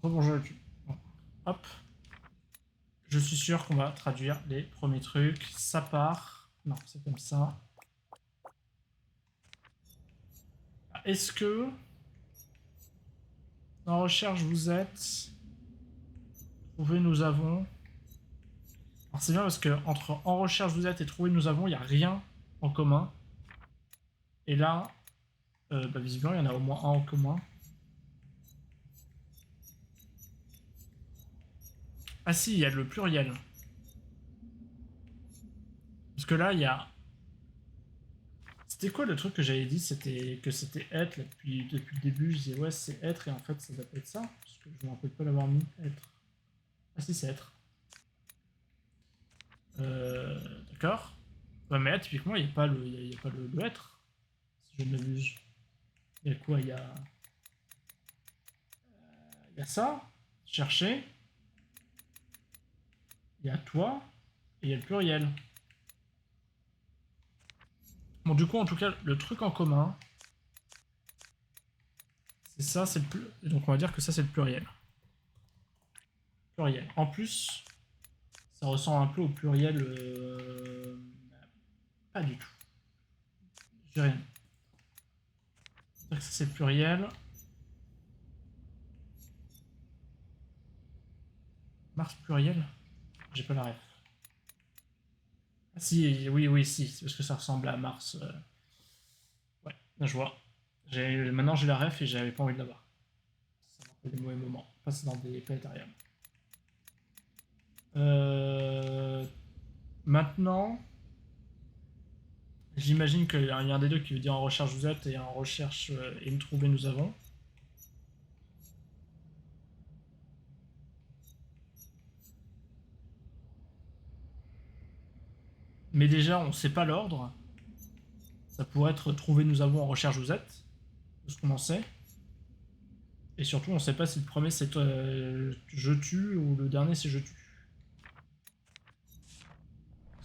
Rebonjour YouTube. Bon. Hop. Je suis sûr qu'on va traduire les premiers trucs. Ça part. Non, c'est comme ça. Est-ce que en recherche vous êtes? Trouver nous avons. Alors c'est bien parce que entre en recherche vous êtes et trouver nous avons, il n'y a rien en commun. Et là, visiblement, il y en a au moins un en commun. Ah si, il y a le pluriel. Parce que là, il y a. C'était quoi le truc que j'avais dit? C'était que c'était être. Là, depuis le début, je disais ouais, c'est être. Et en fait, ça doit pas être ça. Parce que je me rappelle pas l'avoir mis être. Ah si, c'est être. D'accord. Ouais, mais là, typiquement, il n'y a pas le être. Si je ne m'abuse. Il y a quoi? Il y a ça. Chercher. Il y a toi. Et il y a le pluriel. Bon, du coup, en tout cas, le truc en commun, c'est ça, c'est le pluriel. Donc, on va dire que ça, c'est le pluriel. Pluriel. En plus, ça ressemble un peu au pluriel. Pas du tout. J'ai rien. C'est-à-dire que ça, c'est le pluriel. Mars pluriel? J'ai pas la ref. Ah si, oui, oui, si. C'est parce que ça ressemble à Mars. Ouais, là, je vois. Maintenant, j'ai la ref et j'avais pas envie de l'avoir. Ça m'a fait des mauvais moments. Passer dans des planétariums. Maintenant, j'imagine qu'il y a un des deux qui veut dire en recherche vous êtes et en recherche et nous trouver nous avons. Mais déjà, on sait pas l'ordre. Ça pourrait être trouver nous avons en recherche vous êtes, de ce qu'on en sait. Et surtout, on sait pas si le premier c'est je tue ou le dernier c'est je tue.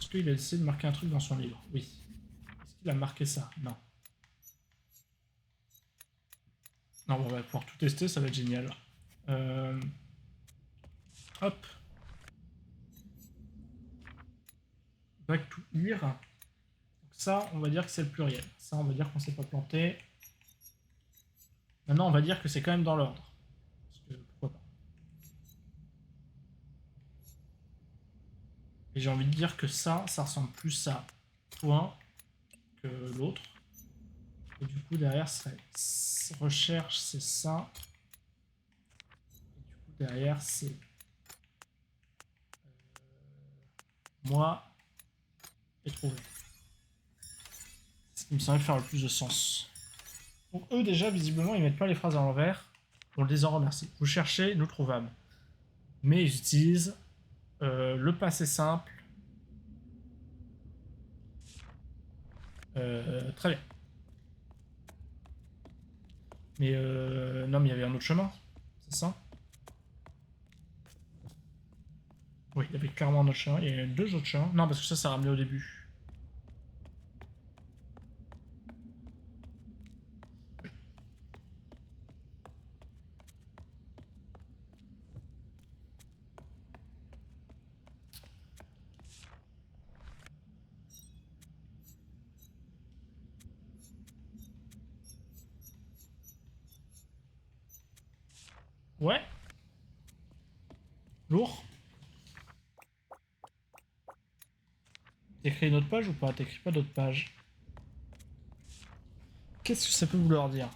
Est-ce qu'il a essayé de marquer un truc dans son livre? Oui. Est-ce qu'il a marqué ça? Non. Non, on va pouvoir tout tester, ça va être génial. Hop. Back to here. Donc ça, on va dire que c'est le pluriel. Ça, on va dire qu'on s'est pas planté. Maintenant, on va dire que c'est quand même dans l'ordre. Parce que pourquoi pas. Et j'ai envie de dire que ça ressemble plus à point que l'autre. Et du coup, derrière, serait recherche, c'est ça. Et du coup, derrière, c'est moi et trouver. C'est ce qui me semble faire le plus de sens. Donc eux, déjà, visiblement, ils mettent pas les phrases à l'envers. On les en remercie. Vous cherchez, nous trouvâmes. Mais ils utilisent le passé simple. Très bien. Mais non, mais il y avait un autre chemin. C'est ça? Oui, il y avait clairement un autre chemin. Il y a deux autres chemins. Non, parce que ça ramenait au début. Ouais. Lourd. T'écris une autre page ou pas? T'écris pas d'autres pages. Qu'est-ce que ça peut vouloir dire?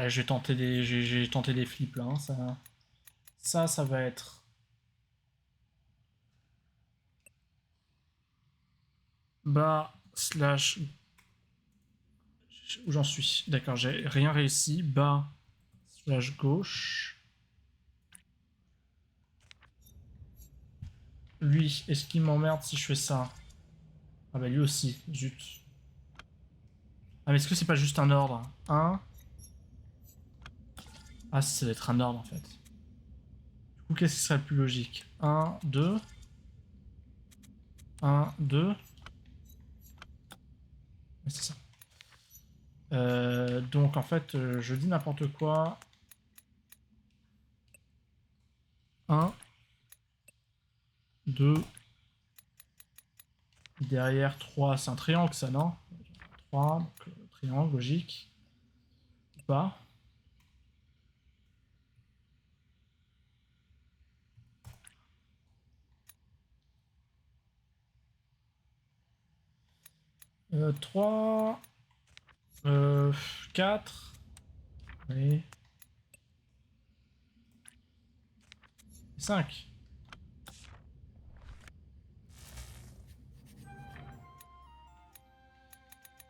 J'ai tenté des flips là. Hein, ça va être bas slash où j'en suis. D'accord, j'ai rien réussi. Bas slash gauche. lui, est-ce qu'il m'emmerde si je fais ça? Ah bah lui aussi, zut. Ah mais est-ce que c'est pas juste un ordre? 1. Ah si, ça doit être un ordre en fait. Du coup, qu'est-ce qui serait le plus logique? 1, 2. 1, 2. C'est ça. Donc en fait, je dis n'importe quoi. 1, 2. Derrière 3, c'est un triangle ça, non? 3, donc triangle, logique. Ou pas? Euh, 3, 4. Oui. 5.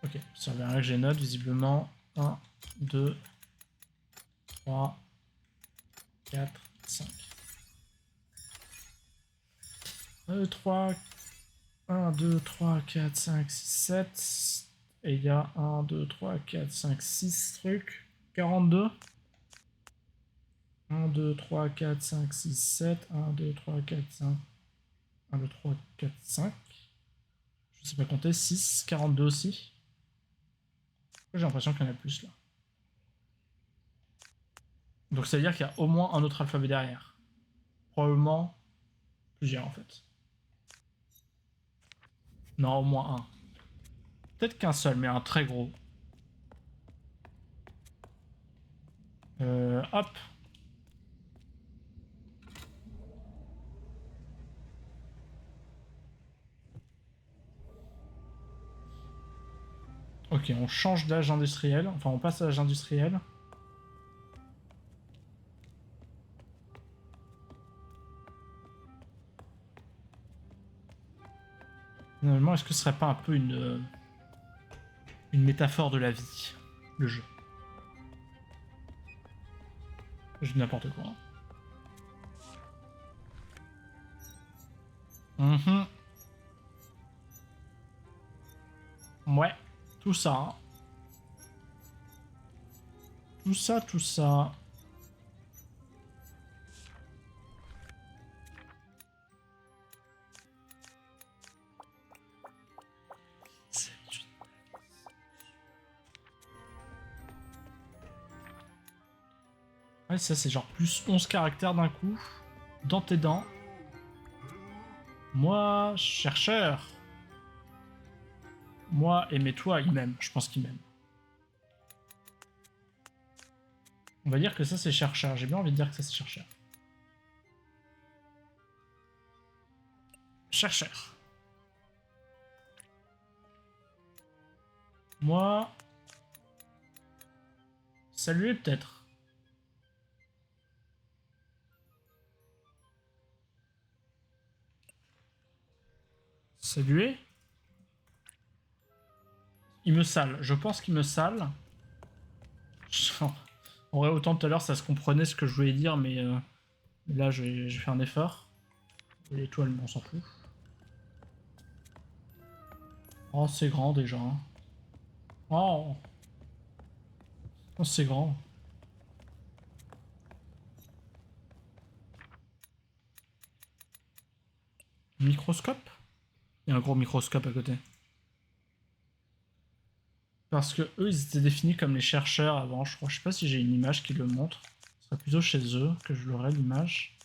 Ok, ça revient que j'ai note visiblement. 1, 2, 3, 4, 5. 3, 1, 2, 3, 4, 5, 6, 7. Et il y a 1, 2, 3, 4, 5, 6 trucs. 42. 1, 2, 3, 4, 5, 6, 7. 1, 2, 3, 4, 5. 1, 2, 3, 4, 5. Je sais pas compter. 6, 42 aussi. J'ai l'impression qu'il y en a plus là. Donc ça veut dire qu'il y a au moins un autre alphabet derrière. Probablement plusieurs en fait. Non, au moins un. Peut-être qu'un seul, mais un très gros. Hop. Ok, on change d'âge industriel. Enfin, on passe à l'âge industriel. Finalement, est-ce que ce serait pas un peu une métaphore de la vie, le jeu? Je dis n'importe quoi. Ouais, tout ça. Hein. Tout ça, tout ça. Ouais, ça c'est genre plus 11 caractères d'un coup. Dans tes dents. Moi, chercheur. Moi, aimez-toi, il m'aime. Je pense qu'il m'aime. On va dire que ça c'est chercheur. J'ai bien envie de dire que ça c'est chercheur. Chercheur. Moi... Saluer peut-être. Saluer. Il me sale. Je pense qu'il me sale. En vrai, autant tout à l'heure, ça se comprenait ce que je voulais dire, mais là, je vais faire un effort. L'étoile, on s'en fout. Oh, c'est grand déjà. Hein. Oh, oh c'est grand. Microscope? Il y a un gros microscope à côté. Parce que eux, ils étaient définis comme les chercheurs avant, je crois. Je sais pas si j'ai une image qui le montre. Ce serait plutôt chez eux que je l'aurais, l'image.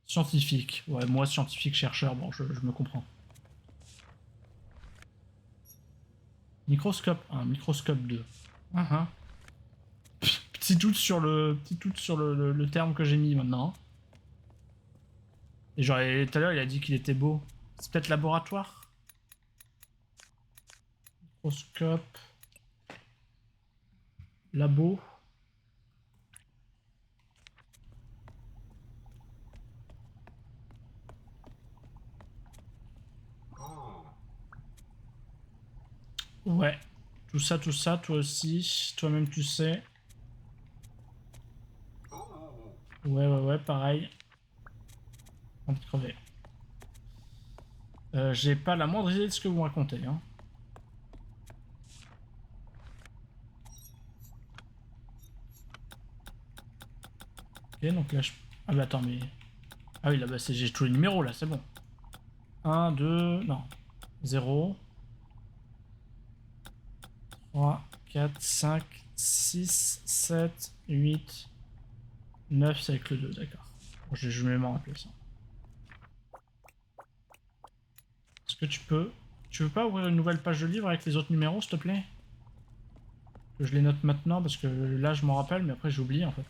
Scientifique. Ouais, moi, scientifique, chercheur, bon, je me comprends. Microscope 1, microscope 2. Petit doute sur le terme que j'ai mis maintenant. Et genre, tout à l'heure, il a dit qu'il était beau. C'est peut-être laboratoire? Microscope. Labo. Ouais. Tout ça, toi aussi. Toi-même, tu sais. Ouais, pareil. Envie de crever. J'ai pas la moindre idée de ce que vous racontez. Hein. Ok, donc là je... Ah bah attends, mais... Ah oui, là bah j'ai tous les numéros là, c'est bon. 1, 2... Non. 0... 3, 4, 5, 6, 7, 8, 9, c'est avec le 2, d'accord. Bon, je vais m'en rappeler ça. Est-ce que tu peux... Tu veux pas ouvrir une nouvelle page de livre avec les autres numéros, s'il te plaît? Que je les note maintenant, parce que là je m'en rappelle, mais après j'ai oublié en fait.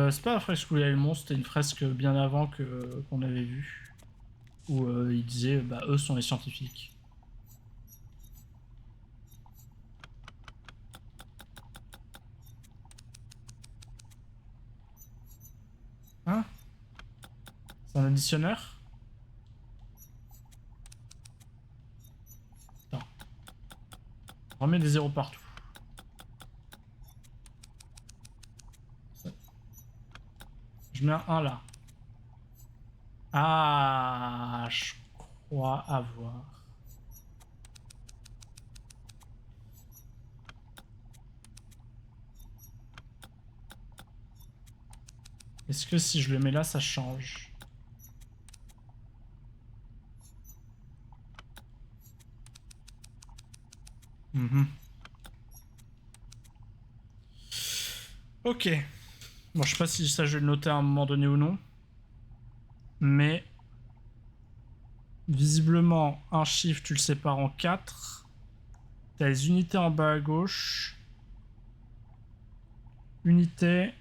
C'est pas la fresque où il y a le monstre, c'était une fresque bien avant qu'on avait vue. Où il disait, bah eux sont les scientifiques. Hein? C'est un additionneur? Attends. On remet des zéros partout. Je mets un 1 là. Ah, je crois avoir. Est-ce que si je le mets là, ça change? Mhm. Ok. Bon, je sais pas si ça je vais le noter à un moment donné ou non. Mais visiblement, un chiffre, tu le sépares en 4. T'as les unités en bas à gauche. Unité.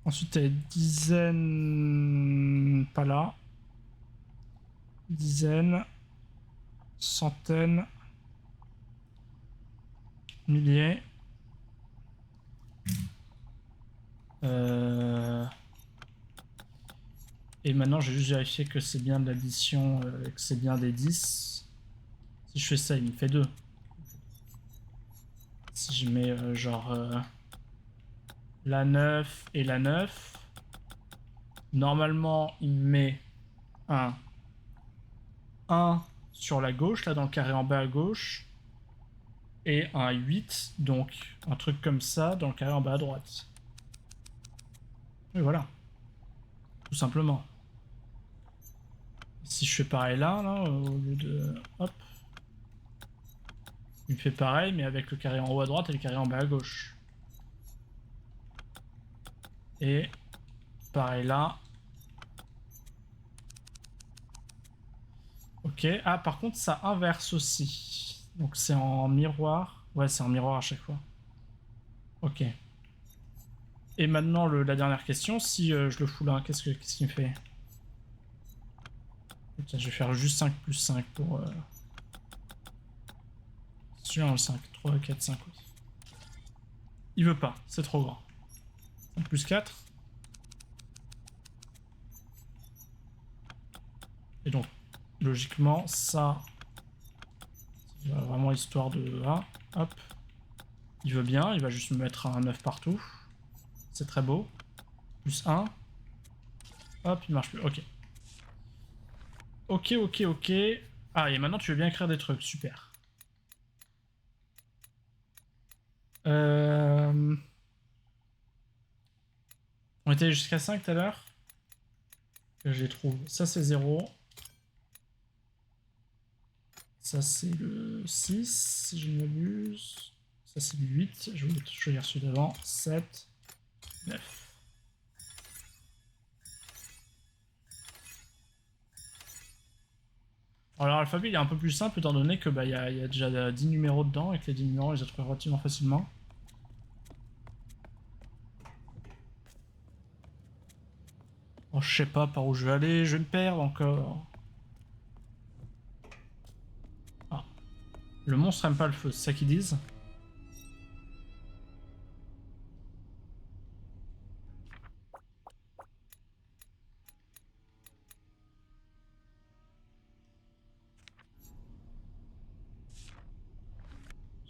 Ensuite, t'as les dizaines. Pas là. Dizaines. Centaines. Milliers. Et maintenant, j'ai juste vérifié que c'est bien de l'addition, que c'est bien des 10. Si je fais ça, il me fait 2. Si je mets genre la 9 et la 9, normalement, il me met un 1 sur la gauche, là dans le carré en bas à gauche, et un 8, donc un truc comme ça, dans le carré en bas à droite. Et voilà. Tout simplement. Si je fais pareil là, au lieu de... Hop. Il me fait pareil, mais avec le carré en haut à droite et le carré en bas à gauche. Et pareil là. Ok. Ah, par contre, ça inverse aussi. Donc c'est en miroir. Ouais, c'est en miroir à chaque fois. Ok. Et maintenant, la dernière question. Si je le fous là, qu'est-ce qu'il me fait? Tiens, je vais faire juste 5 plus 5 pour... Celui-là, le 5. 3, 4, 5. Oui. Il veut pas. C'est trop grand. 5 plus 4. Et donc, logiquement, ça... C'est vraiment histoire de... Ah, hop. Il veut bien. Il va juste me mettre un 9 partout. C'est très beau. Plus 1. Hop, il marche plus. Ok. Ok, ok, ok. Ah, et maintenant tu veux bien écrire des trucs. Super. On était jusqu'à 5 tout à l'heure. Je les trouve. Ça, c'est 0. Ça, c'est le 6, si je ne m'abuse. Ça, c'est le 8. Je vais choisir celui d'avant. 7, 9. Alors, l'alphabet, il est un peu plus simple, étant donné que y a déjà 10 numéros dedans, et que les 10 numéros, ils les trouvent relativement facilement. Oh, je sais pas par où je vais aller, je vais me perdre encore. Ah. Le monstre aime pas le feu, c'est ça qu'ils disent.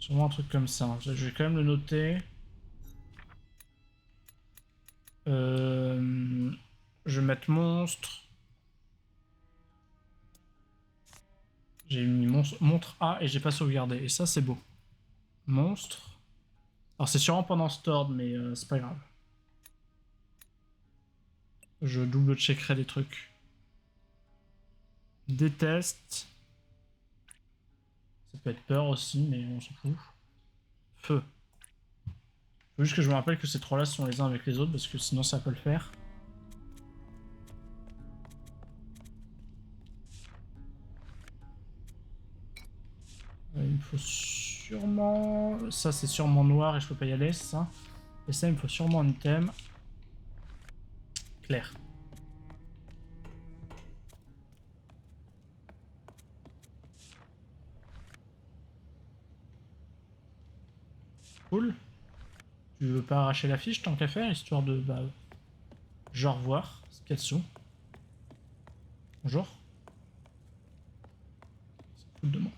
Sûrement un truc comme ça. Je vais quand même le noter. Je vais mettre monstre. J'ai mis montre A et j'ai pas sauvegardé. Et ça, c'est beau. Monstre. Alors, c'est sûrement pendant Stored, mais c'est pas grave. Je double-checkerai des trucs. Déteste. Ça peut être peur aussi, mais on s'en fout. Feu. Faut juste que je me rappelle que ces trois-là sont les uns avec les autres, parce que sinon ça peut le faire. Il me faut sûrement... Ça, c'est sûrement noir et je peux pas y aller, c'est ça. Et ça, il me faut sûrement un item. Clair. Cool. Tu veux pas arracher la fiche tant qu'à faire, histoire de... Bah, genre voir ce qu'elles sont. Bonjour. C'est cool de moi.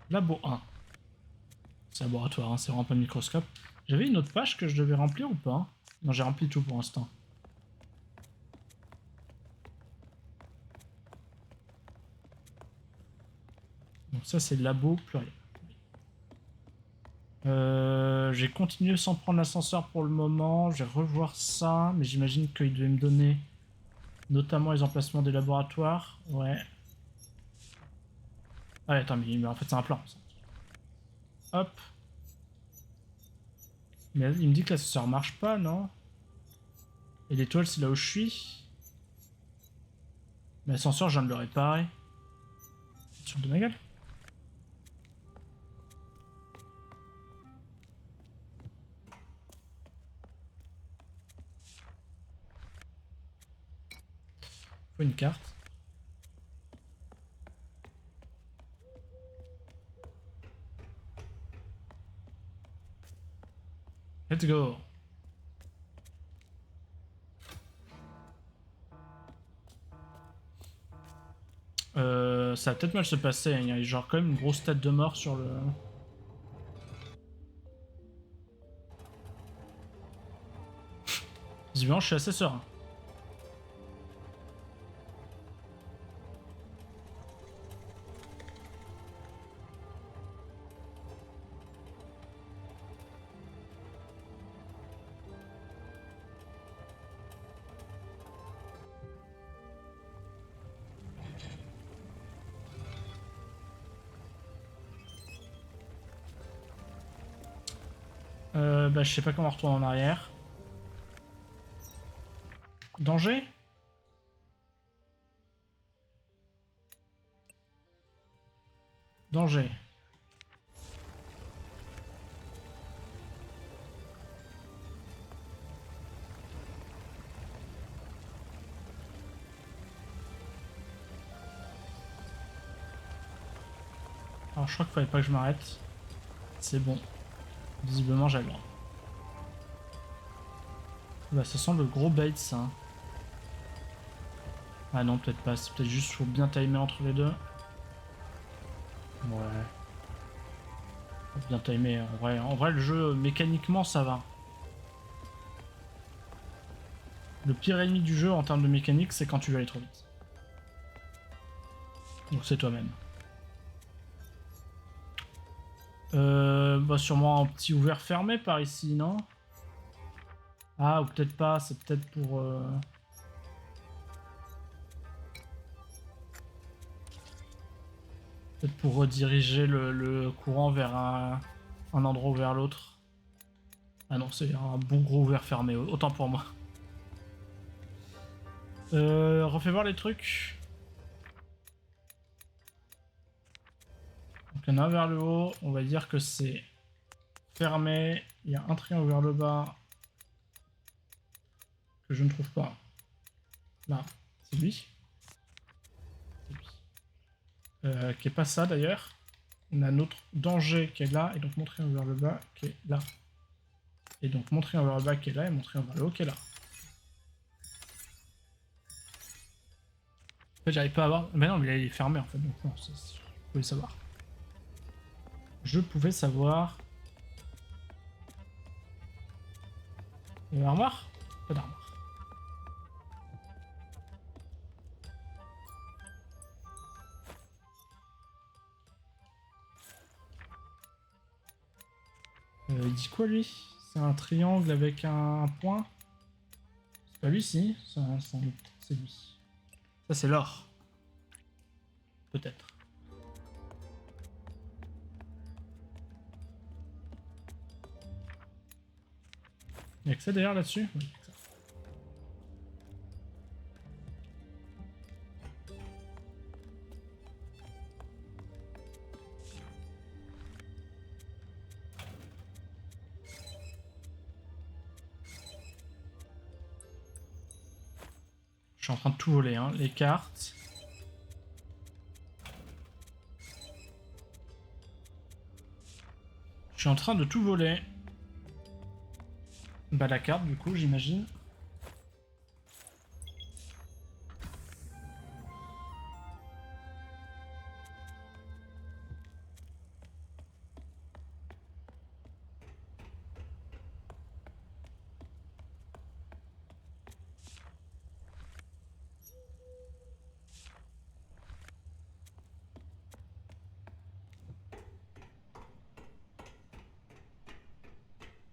Labo 1. C'est laboratoire, hein, c'est vraiment pas le microscope. J'avais une autre page que je devais remplir ou pas? Non, j'ai rempli tout pour l'instant. Donc ça, c'est labo pluriel. J'ai continué sans prendre l'ascenseur pour le moment. Je vais revoir ça, mais j'imagine qu'il devait me donner notamment les emplacements des laboratoires. Ouais. Ah, attends, mais en fait, c'est un plan. Hop. Mais il me dit que l'ascenseur marche pas, non? Et l'étoile, c'est là où je suis. Mais l'ascenseur, je viens de le réparer. Sur de ma gueule. Faut une carte. Let's go. Ça va peut-être mal se passer. Il y a genre quand même une grosse tête de mort sur le... Visiblement, je suis assez serein. Bah, je sais pas comment retourner en arrière. Danger? Danger. Alors je crois qu'il fallait pas que je m'arrête. C'est bon. Visiblement j'ai le droit. Bah ça sent le gros bait ça. Ah non peut-être pas, c'est peut-être juste faut bien timer entre les deux. Ouais. Faut bien timer, en vrai le jeu mécaniquement ça va. Le pire ennemi du jeu en termes de mécanique c'est quand tu veux aller trop vite. Donc c'est toi-même. Bah sûrement un petit ouvert fermé par ici, non? Ah, ou peut-être pas, c'est peut-être pour... Peut-être pour rediriger le courant vers un endroit ou vers l'autre. Ah non, c'est un bon gros ouvert fermé, autant pour moi. Refais voir les trucs. Donc il y en a un vers le haut, on va dire que c'est fermé. Il y a un triangle vers le bas que je ne trouve pas. Là, c'est lui. C'est lui. Qui est pas ça d'ailleurs. On a notre danger qui est là, et donc mon triangle vers le bas qui est là. Et donc mon triangle vers le bas qui est là, et mon triangle vers le haut qui est là. En fait, j'arrive pas à voir. Mais non, mais il est fermé en fait, donc non, je pouvais savoir. Je pouvais savoir. Armoire? Pas d'armoire. Il dit quoi lui? C'est un triangle avec un point? C'est pas lui, si. C'est lui. Ça, c'est l'or. Peut-être. Il y a que ça d'ailleurs là-dessus? Oui, il y a que ça. Je suis en train de tout voler, hein. Les cartes. Je suis en train de tout voler. Bah la carte du coup, j'imagine.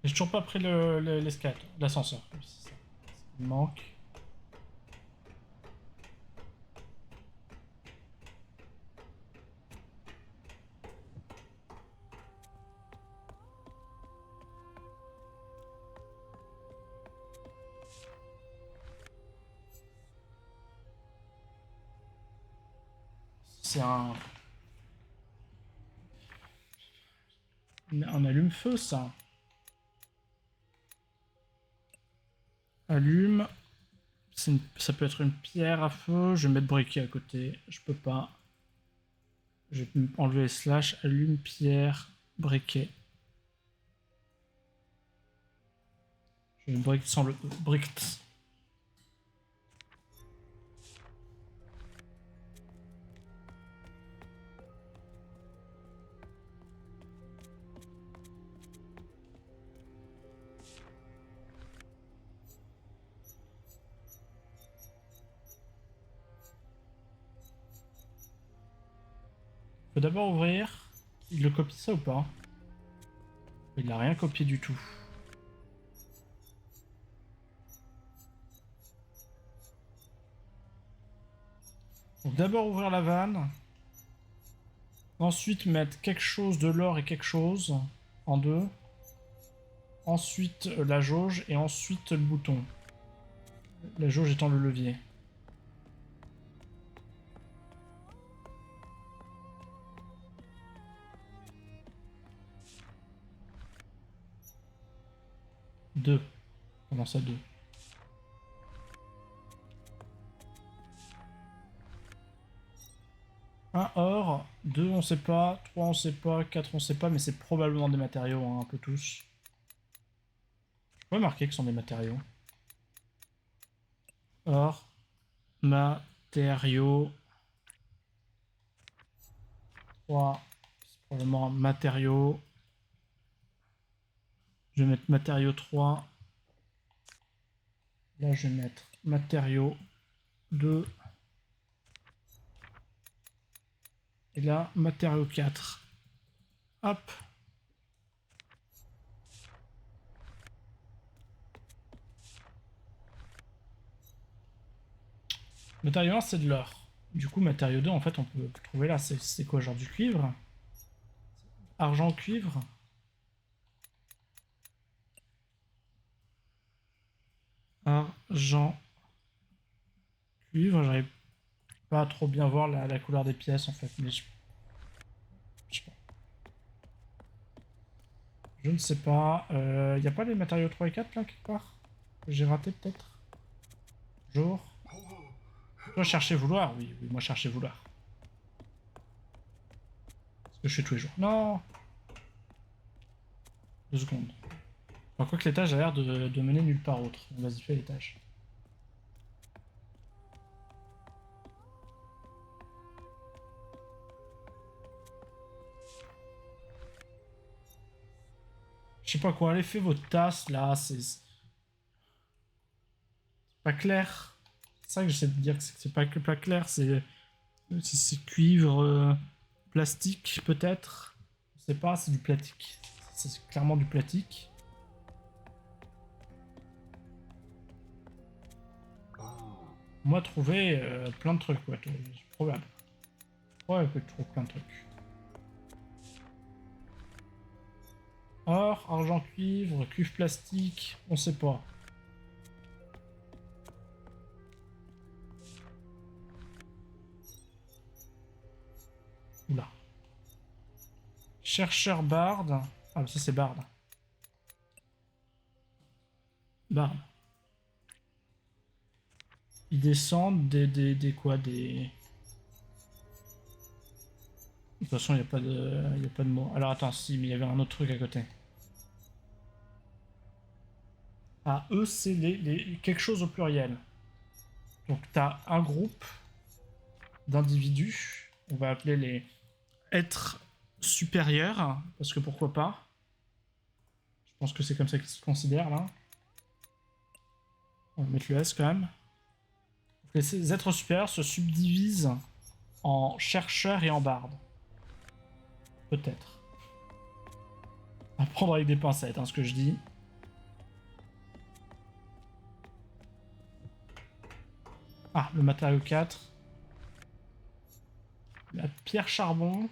J'ai toujours pas pris l'escalator, l'ascenseur. Oui, c'est ça. Il manque. C'est un allume-feu, ça. Allume. Ça peut être une pierre à feu. Je vais mettre briquet à côté. Je peux pas. Je vais enlever slash. Allume, pierre, briquet. Je vais briquet sans le E. Brict. Faut d'abord ouvrir. Il le copie ça ou pas? Il n'a rien copié du tout. Donc d'abord ouvrir la vanne. Ensuite mettre quelque chose de l'or et quelque chose en deux. Ensuite la jauge et ensuite le bouton. La jauge étant le levier. Deux. Comment ça, deux? Un or, deux on sait pas, trois on sait pas, quatre on sait pas, mais c'est probablement des matériaux, hein, un peu tous. Je peux marquer que ce sont des matériaux. Or, matériaux. 3, c'est probablement matériaux. Je vais mettre matériaux 3. Là, je vais mettre matériaux 2. Et là, matériaux 4. Hop. Matériau 1, c'est de l'or. Du coup, matériau 2, en fait, on peut trouver là. C'est quoi, genre du cuivre? Argent, cuivre? Argent, cuivre. J'arrive pas à trop bien voir la couleur des pièces, en fait. Mais je sais pas. Je ne sais pas. Y a pas les matériaux 3 et 4 là, quelque part? J'ai raté peut-être? Jour. Toi, chercher vouloir? Oui, oui, moi chercher vouloir. Ce que je fais tous les jours. Non! 2 secondes. Enfin, quoi que l'étage a l'air de mener nulle part autre. Vas-y, fais l'étage. Je sais pas quoi, allez, fait votre tasse, là, c'est pas clair. C'est ça que j'essaie de dire, que c'est pas que pas clair, c'est cuivre, plastique, peut-être. Je sais pas, c'est du plastique. C'est clairement du plastique. Moi, trouver plein de trucs, ouais, c'est probable. Ouais, que tu trouves plein de trucs. Or, argent, cuivre, cuivre plastique, on sait pas. Oula. Chercheur barde. Ah, ça c'est barde. Barde. Ils descendent des quoi, des... De toute façon, il n'y a pas de mots. Alors attends, si, mais il y avait un autre truc à côté. Ah, eux, c'est quelque chose au pluriel. Donc, tu as un groupe d'individus, on va appeler les êtres supérieurs, parce que pourquoi pas. Je pense que c'est comme ça qu'ils se considèrent, là. On va mettre le S quand même. Donc, les êtres supérieurs se subdivisent en chercheurs et en bardes. Peut-être. À prendre avec des pincettes, hein, ce que je dis. Ah, le matériau 4. La pierre charbon.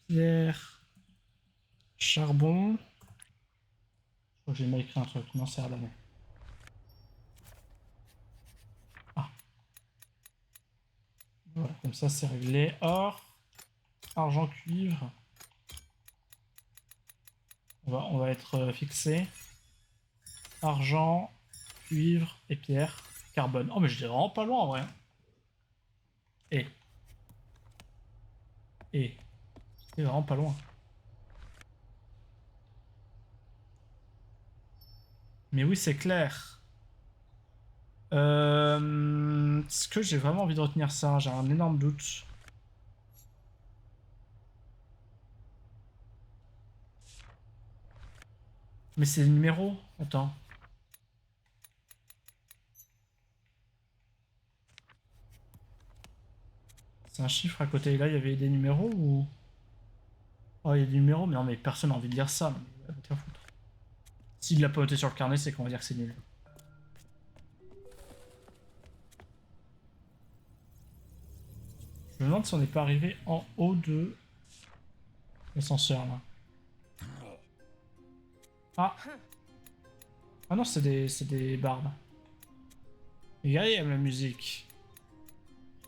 Pierre charbon. Je crois que j'ai mal écrit un truc. Non, c'est rien. Ah. Voilà, comme ça c'est réglé. Or, argent, cuivre. On va être fixé. Argent, cuivre et pierre. Carbone. Oh, mais je dirais vraiment pas loin en vrai. Et. C'est vraiment pas loin. Mais oui, c'est clair. Est-ce que j'ai vraiment envie de retenir ça? J'ai un énorme doute. Mais c'est le numéro. Attends. C'est un chiffre à côté. Et là, il y avait des numéros ou... Oh, il y a des numéros, mais non, mais personne n'a envie de lire ça. Mais... S'il l'a pas noté sur le carnet, c'est qu'on va dire que c'est nul. Je me demande si on n'est pas arrivé en haut de l'ascenseur là. Ah. Ah non, c'est des bardes. Les gars, aiment la musique.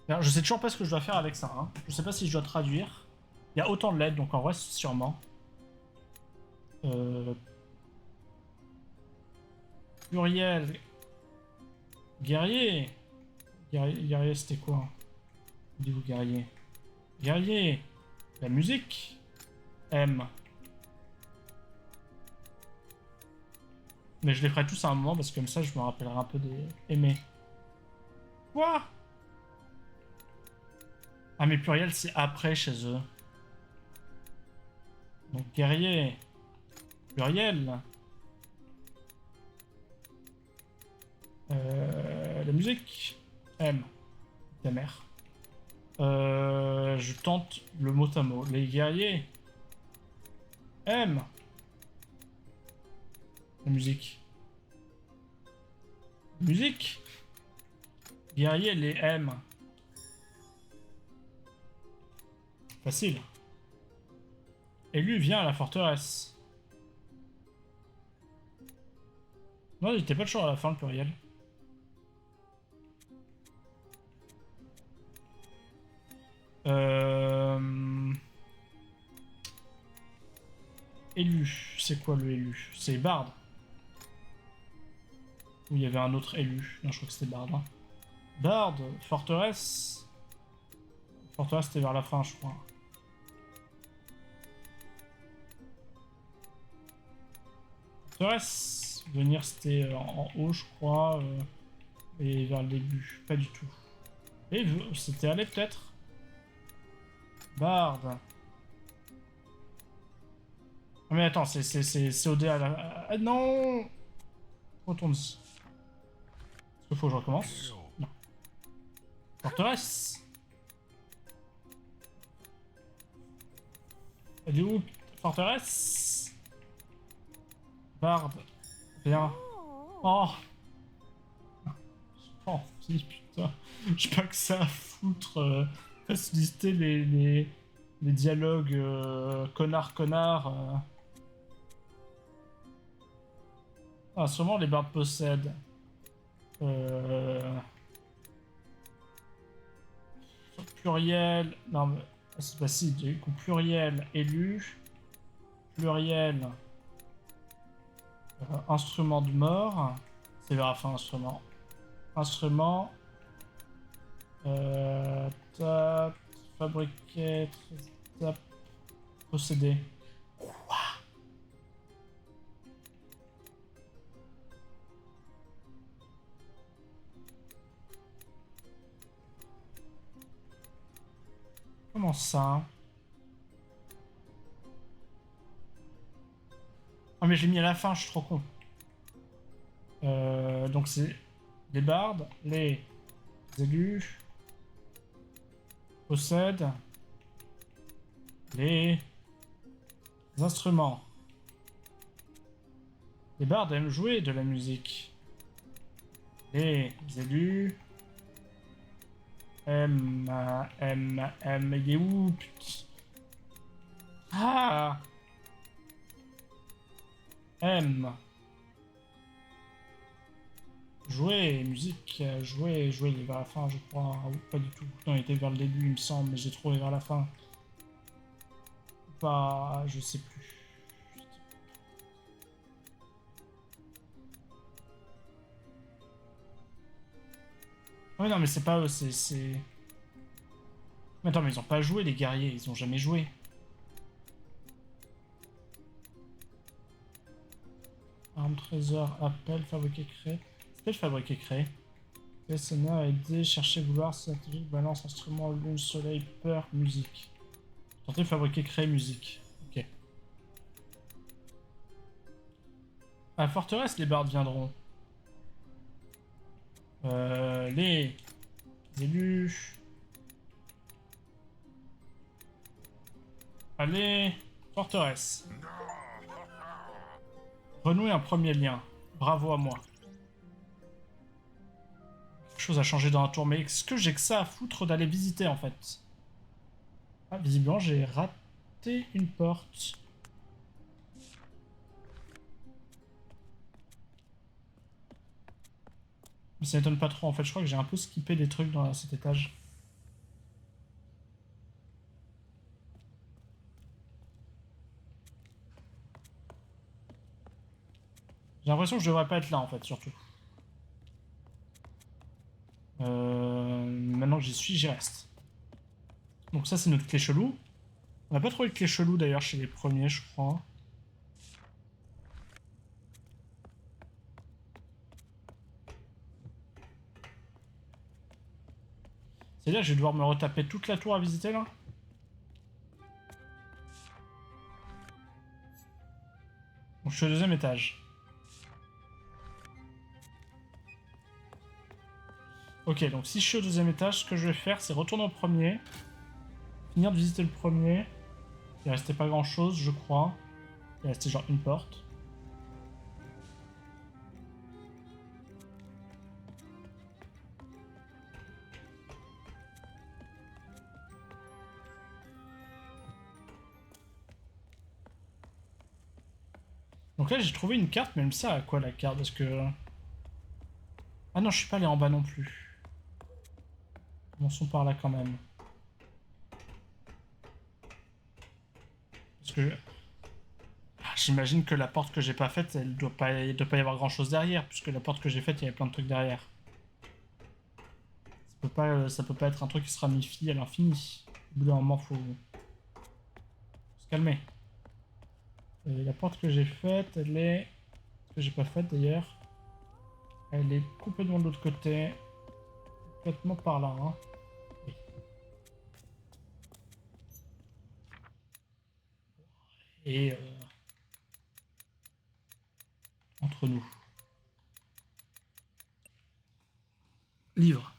Alors, je sais toujours pas ce que je dois faire avec ça. Hein. Je sais pas si je dois traduire. Il y a autant de lettres, donc en vrai, sûrement. Pluriel. Guerrier. Guerrier, c'était quoi? Dis-vous guerrier. Guerrier. La musique. M. Mais je les ferai tous à un moment parce que comme ça je me rappellerai un peu des aimés. Quoi? Ah mais pluriel c'est après chez eux. Donc guerrier. Pluriel. La musique. M. Ta mère. Je tente le mot à mot. Les guerriers. M. La musique. Musique. Guerrier, les M. Facile. Élu vient à la forteresse. Non, il était pas toujours à la fin, le pluriel. Élu. C'est quoi le élu? C'est Bard. Ou il y avait un autre élu. Non, je crois que c'était Bard. Hein. Bard, forteresse. Forteresse, c'était vers la fin, je crois. Forteresse. Venir, c'était en haut, je crois. Et vers le début. Pas du tout. Et c'était aller peut-être. Barde. Ah, mais attends, c'est OD à la... Ah, non. Retourne. Est-ce qu'il faut que je recommence? Non. Forteresse. Elle est où? Forteresse. Barde. Bien. Oh. Oh, putain. J'ai pas que ça à foutre. Faciliter les dialogues connard. Ah, sûrement les bardes possèdent. Pluriel. Non, mais c'est pas si. Du coup, pluriel élu. Pluriel instrument de mort. C'est vers la fin, instrument. Instrument. Tap, fabriquer, tap, posséder. Comment ça? Ah mais j'ai mis à la fin, je suis trop con. Donc c'est les bardes, les élus possèdent les instruments. Les bardes aiment jouer de la musique. Les élus aiment, il est où, putain? Ah! Aime. Jouer, musique, jouer, il est vers la fin, je crois. Ou pas du tout. Non, il était vers le début, il me semble, mais j'ai trouvé vers la fin. Pas, je sais plus. Ouais, non, mais c'est pas eux, c'est... Mais attends, mais ils ont pas joué, les guerriers, ils ont jamais joué. Arme, trésor, appel, fabriquer, créer. C'était fabriquer, créer. Sonna, aider, chercher, vouloir, satellite, balance, instrument, lune, soleil, peur, musique. Tenter, fabriquer, créer, musique. Ok. À la forteresse, les bardes viendront. Les élus. Allez, forteresse. Renouer un premier lien. Bravo à moi. Quelque chose a changé dans la tour, mais est-ce que j'ai que ça à foutre d'aller visiter en fait? Ah, visiblement j'ai raté une porte. Mais ça m'étonne pas trop en fait, je crois que j'ai un peu skippé des trucs dans cet étage. J'ai l'impression que je devrais pas être là en fait, surtout. Maintenant que j'y suis, j'y reste. Donc ça c'est notre clé chelou. On n'a pas trouvé de clé chelou d'ailleurs chez les premiers, je crois. C'est-à-dire que je vais devoir me retaper toute la tour à visiter là? Donc je suis au deuxième étage. Ok, donc si je suis au deuxième étage, ce que je vais faire, c'est retourner au premier. Finir de visiter le premier. Il restait pas grand chose, je crois. Il restait genre une porte. Donc là, j'ai trouvé une carte, mais elle me sert à quoi la carte? Parce que... Ah non, je suis pas allé en bas non plus. Commençons par là quand même. Parce que... J'imagine que la porte que j'ai pas faite, il doit pas y avoir grand chose derrière, puisque la porte que j'ai faite, il y avait plein de trucs derrière. Ça peut pas être un truc qui se ramifie à l'infini. Au bout d'un moment, faut se calmer. Et la porte que j'ai faite, elle est... que j'ai pas faite d'ailleurs. Elle est complètement de l'autre côté. Complètement par là. Hein. Oui. et entre nous. Livre.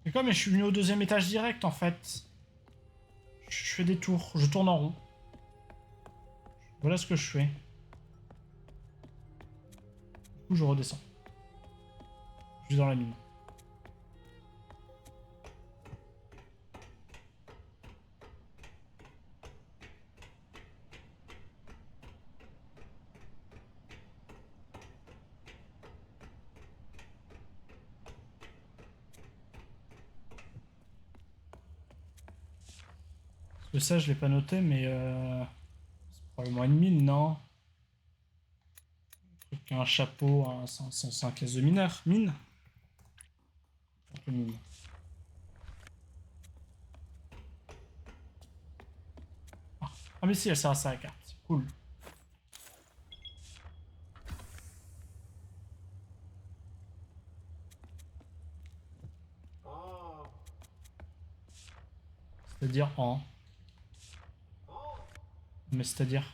C'est quoi, mais je suis venu au deuxième étage direct en fait. Je fais des tours, je tourne en rond. Voilà ce que je fais. Du coup, je redescends. Je suis dans la mine. Parce que ça, je l'ai pas noté, mais c'est probablement une mine, non? Un chapeau, c'est un caisse de mineur. Mine? Mine. Ah mais si, elle sert à ça la carte. C'est cool. C'est-à-dire en. Mais c'est-à-dire.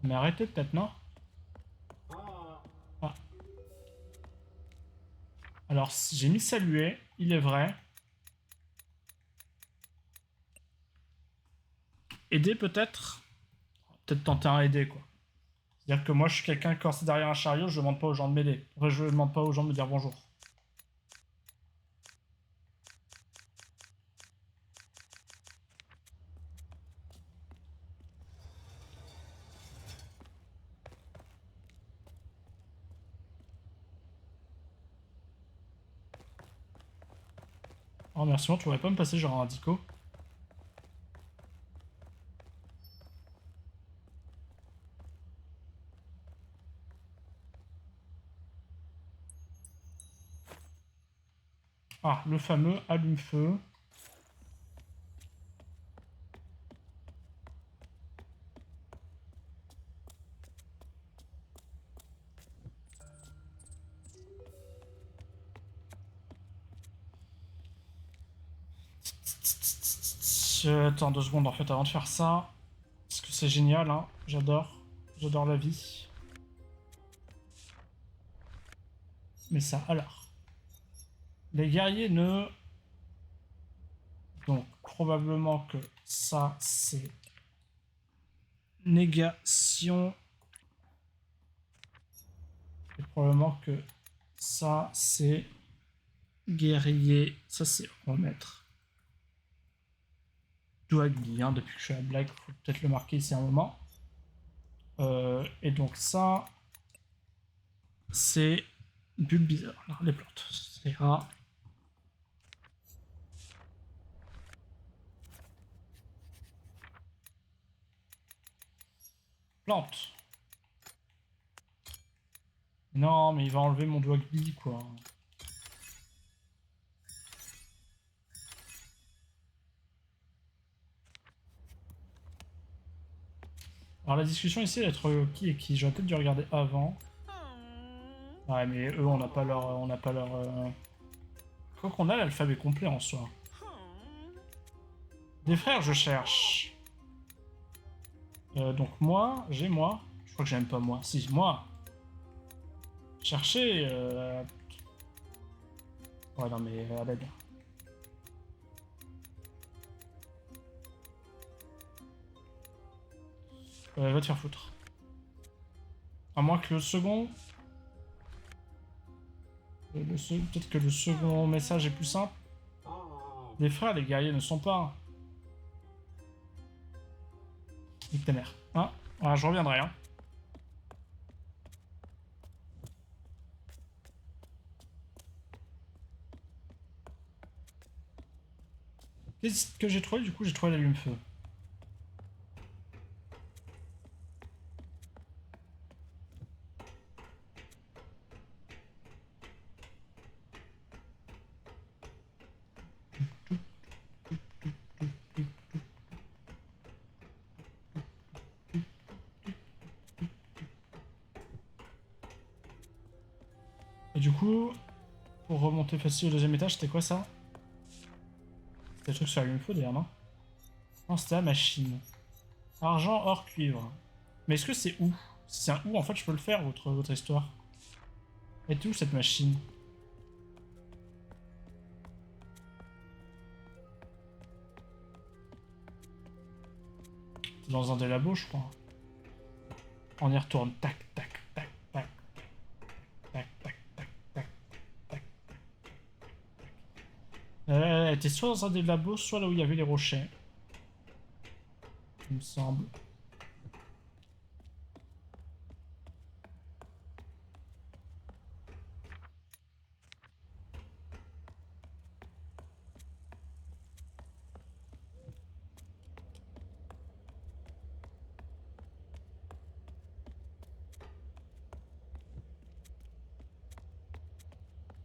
Mais arrêtez peut-être, non? Ah. Alors, j'ai mis saluer, il est vrai. Aider peut-être? Peut-être tenter un aider, quoi. C'est-à-dire que moi, je suis quelqu'un corsé derrière un chariot, je demande pas aux gens de m'aider. Après, je demande pas aux gens de me dire bonjour. Oh, merci, tu pourrais pas me passer genre un dico? Ah, le fameux allume-feu. Attends 2 secondes en fait avant de faire ça. Parce que c'est génial, hein. J'adore. J'adore la vie. Mais ça, alors. Les guerriers ne... Donc, probablement que ça, c'est... Négation. Et probablement que ça, c'est... Guerrier. Ça, c'est remettre. Douagly, hein, depuis que je suis à Black, faut peut-être le marquer ici un moment. Et donc ça, c'est bulle bizarre. Alors, les plantes, c'est rare. Plante. Non, mais il va enlever mon Douagly, quoi. Alors la discussion ici, elle va être qui et qui. J'aurais peut-être dû regarder avant. Ouais, mais eux, on n'a pas leur... On n'a pas leur... Quoi qu'on a l'alphabet complet en soi. Des frères, je cherche. Donc moi, j'ai moi. Je crois que j'aime pas moi. Si, moi. Chercher... Ouais, non, mais à l'aide. Va te faire foutre. À moins que le second... Peut-être que le second message est plus simple. Les frères, les guerriers ne sont pas... Nique ta mère. Hein? Ah, je reviendrai, hein. Qu'est-ce que j'ai trouvé? Du coup, j'ai trouvé l'allume-feu. coup, pour remonter facile au deuxième étage, c'était quoi ça? C'était le truc sur la lume-feu d'ailleurs, non? Non, c'était la machine. Argent, or, cuivre. Mais est-ce que c'est où? Si c'est un où, en fait, je peux le faire, votre histoire. Elle est où cette machine? C'est dans un des labos, je crois. On y retourne. Tac, tac, tac, tac, tac, tac, tac, tac, tac. Elle était soit dans un des labos, soit là où il y avait les rochers. Il me semble.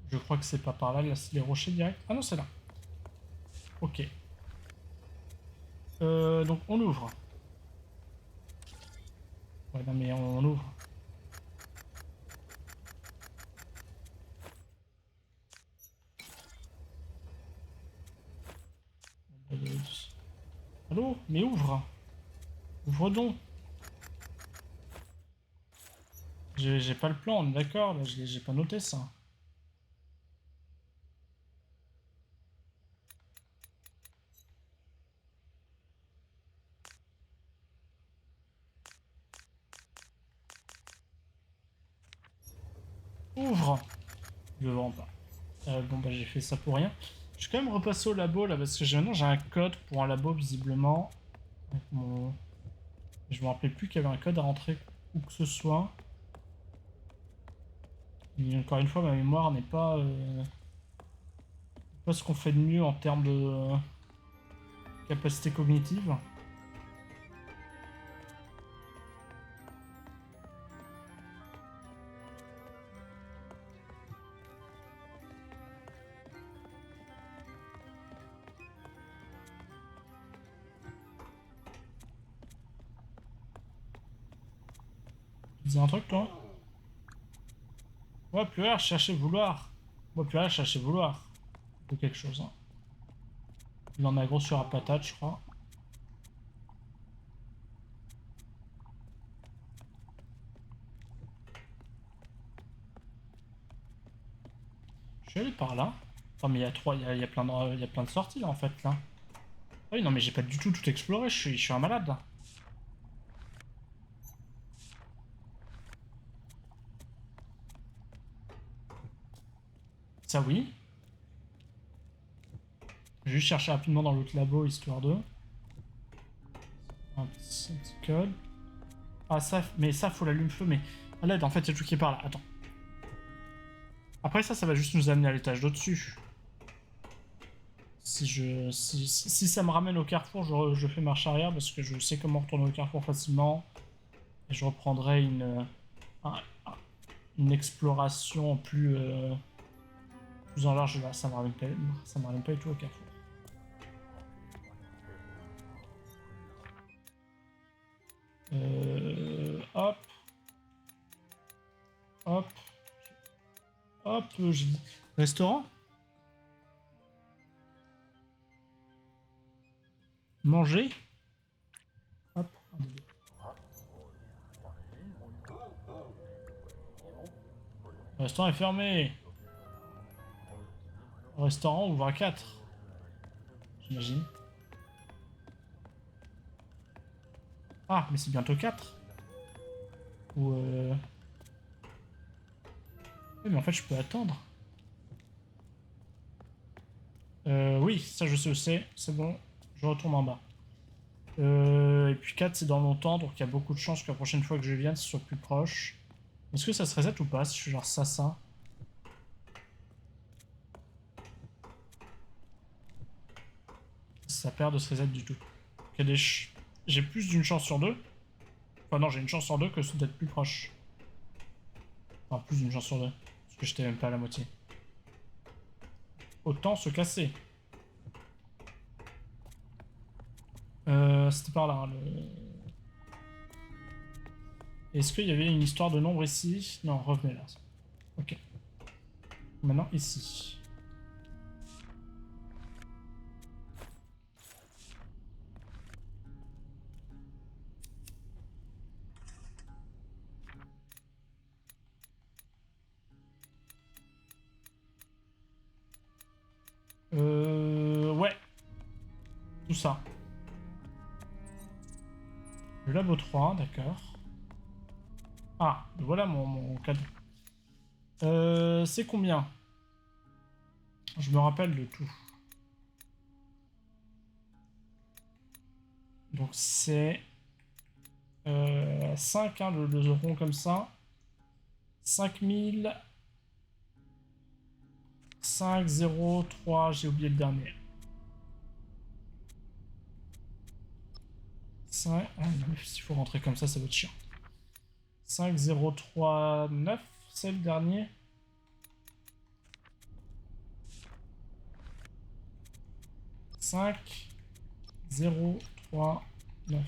Je crois que c'est pas par là, là c'est les rochers direct. Ah non, c'est là. Ok. Donc on ouvre. Ouais, non mais on ouvre. Allô? Mais ouvre! Ouvre donc! J'ai pas le plan, on est d'accord, là j'ai pas noté ça. Ouvre! Je le vends pas. Bon bah j'ai fait ça pour rien. Je vais quand même repasser au labo là parce que maintenant j'ai un code pour un labo visiblement. Donc, je me rappelais plus qu'il y avait un code à rentrer où que ce soit. Et encore une fois ma mémoire n'est pas ce qu'on fait de mieux en termes de capacité cognitive. Tu disais un truc toi? Ouais, plus rien, chercher vouloir. Ouais, plus rien, chercher vouloir. Ou quelque chose. Hein. Il en a gros sur la patate, je crois. Je suis allé par là. Oh, mais il y a il y a il y a plein de sorties là en fait là. Ah oui, non, mais j'ai pas du tout exploré, je suis un malade là. Ça oui. Je vais juste chercher rapidement dans l'autre labo histoire de. Un petit code. Ah, ça, mais ça, faut l'allume-feu, mais. À l'aide, en fait, c'est tout qui est par là. Attends. Après, ça va juste nous amener à l'étage d'au-dessus. Si ça me ramène au carrefour, je fais marche arrière parce que je sais comment retourner au carrefour facilement. Et je reprendrai une exploration plus en large là. Ça me ramène pas du tout au carrefour. Hop. Hop. Hop. J'ai dit. Restaurant? Manger? Hop. Le restaurant est fermé. Le restaurant ouvre à 4. J'imagine. Ah, mais c'est bientôt 4. Ou oui, mais en fait, je peux attendre. Oui, ça, je sais où c'est. C'est bon. Je retourne en bas. Et puis 4, c'est dans longtemps, donc il y a beaucoup de chances que la prochaine fois que je vienne, ce soit plus proche. Est-ce que ça se reset ou pas si je suis genre ça? Ça perd de se reset du tout. J'ai plus d'une chance sur deux. Enfin non, j'ai une chance sur deux que d'être plus proche. Enfin, plus d'une chance sur deux. Parce que j'étais même pas à la moitié. Autant se casser. C'était par là. Hein, Est-ce qu'il y avait une histoire de nombre ici? Non, revenez là. Ok. Maintenant ici. Ouais. Tout ça. Le labo 3, d'accord. Ah, voilà mon cadeau. C'est combien? Je me rappelle de tout. Donc c'est 5, hein, le rond comme ça. 5000. 5, 0, 3, j'ai oublié le dernier. 5, ah, s'il faut rentrer comme ça va être chiant. 5, 0, 3, 9, c'est le dernier. 5, 0, 3, 9.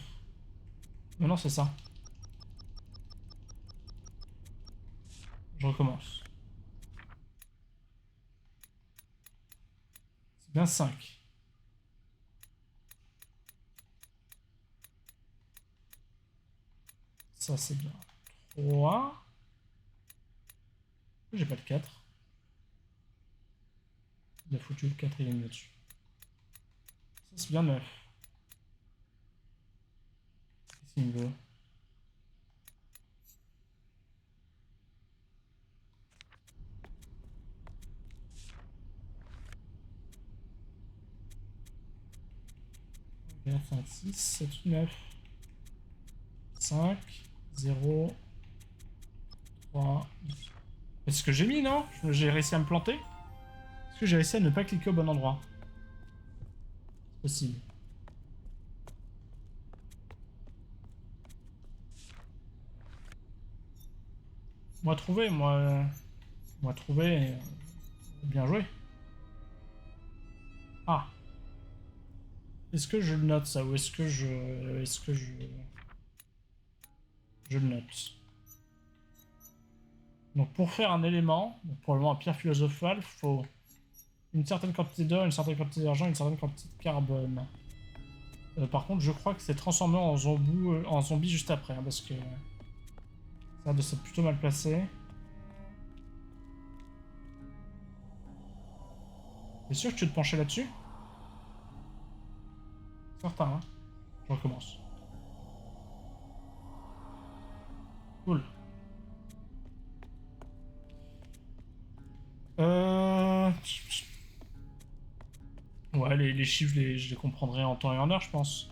Non, c'est ça. Je recommence. C'est bien 5. Ça, c'est bien 3. J'ai pas le 4. Il a foutu le 4, il est mis là-dessus. Ça, c'est bien 9. Qu'est-ce qu'il me veut? Ok, 5, 6, 7, 9. 5, 0, 3. C'est ce que j'ai mis, non? J'ai réussi à me planter? Est-ce que j'ai réussi à ne pas cliquer au bon endroit? C'est possible. Moi trouvé, moi trouvé. Bien joué. Ah. Est-ce que je le note ça ou est-ce que je le note? Donc pour faire un élément, donc probablement un pierre philosophale, il faut une certaine quantité d'or, une certaine quantité d'argent, une certaine quantité de carbone. Par contre, je crois que c'est transformé en zombie juste après, hein, parce que ça a de s'être plutôt mal placé. T'es sûr que tu veux te pencher là-dessus? Certain, hein. Je recommence. Cool. Euh... Ouais, les chiffres, je les comprendrai en temps et en heure, je pense.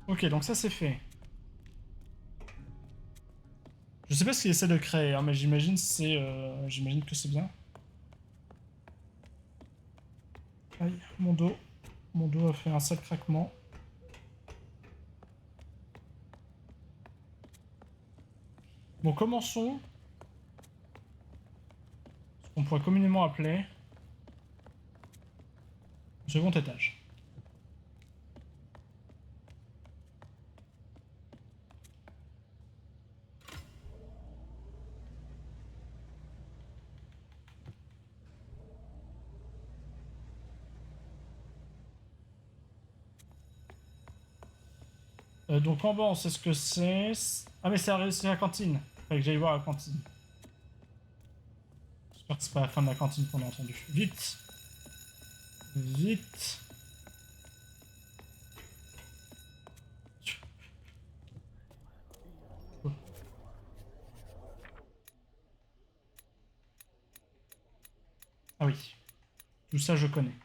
Ok, donc ça c'est fait. Je sais pas ce qu'il essaie de créer, hein, mais j'imagine j'imagine que c'est bien. Aïe, mon dos. Mon dos a fait un sale craquement. Bon, commençons. Ce qu'on pourrait communément appeler le second étage. Donc en bas, on sait ce que c'est. Ah, mais c'est la cantine. Fallait que j'aille voir la cantine. J'espère que c'est pas la fin de la cantine qu'on a entendu. Vite. Vite. Ah oui. Tout ça, je connais.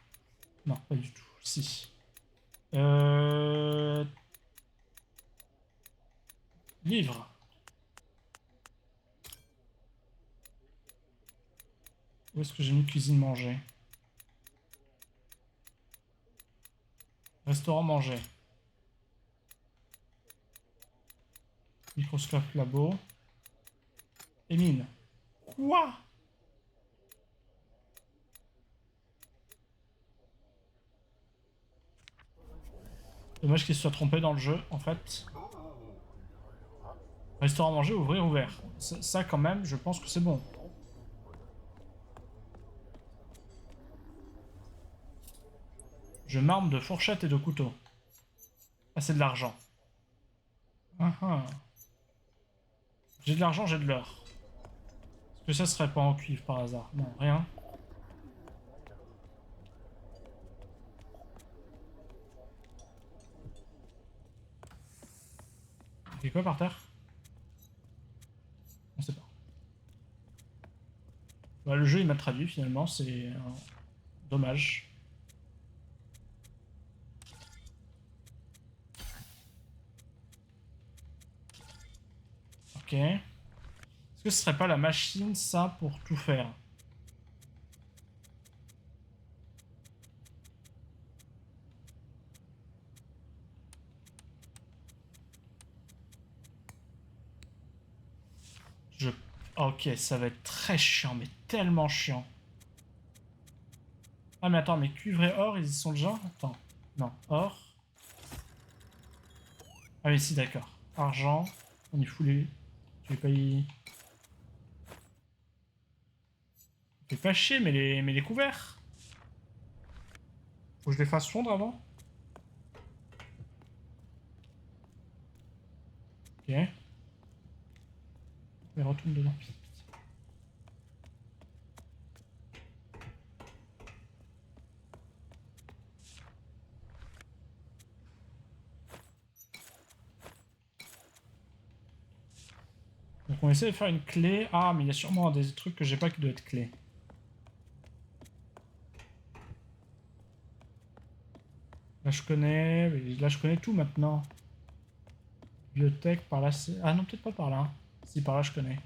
Non, pas du tout. Si. Euh... Livre. Où est-ce que j'ai mis cuisine manger? Restaurant manger. Microscope labo. Et mine. Quoi? Dommage qu'il se soit trompé dans le jeu, en fait. Restaurant manger, ouvrir, ouvert. Ça, quand même, je pense que c'est bon. Je m'arme de fourchettes et de couteaux. Ah, c'est de l'argent. Ah, ah. J'ai de l'argent, j'ai de l'or. Est-ce que ça serait pas en cuivre par hasard? Non, rien. Il fait quoi par terre? On sait pas. Bah, le jeu il m'a traduit finalement, c'est dommage. Ok. Est-ce que ce serait pas la machine ça pour tout faire? Je... Ok, ça va être très chiant, mais tellement chiant. Ah mais attends, mais cuivre et or, ils y sont déjà? Attends. Non, or. Ah oui, si, d'accord. Argent. On y fout les... Tu vais pas y... Fais pas chier, mais les couverts. Faut que je les fasse fondre avant. Ok. Mais retourne dedans. Donc on essaie de faire une clé. Ah, mais il y a sûrement des trucs que j'ai pas qui doivent être clés. Là je connais. Là je connais tout maintenant. Bibliothèque, par là c'est... Ah non, peut-être pas par là. Si, par là je connais.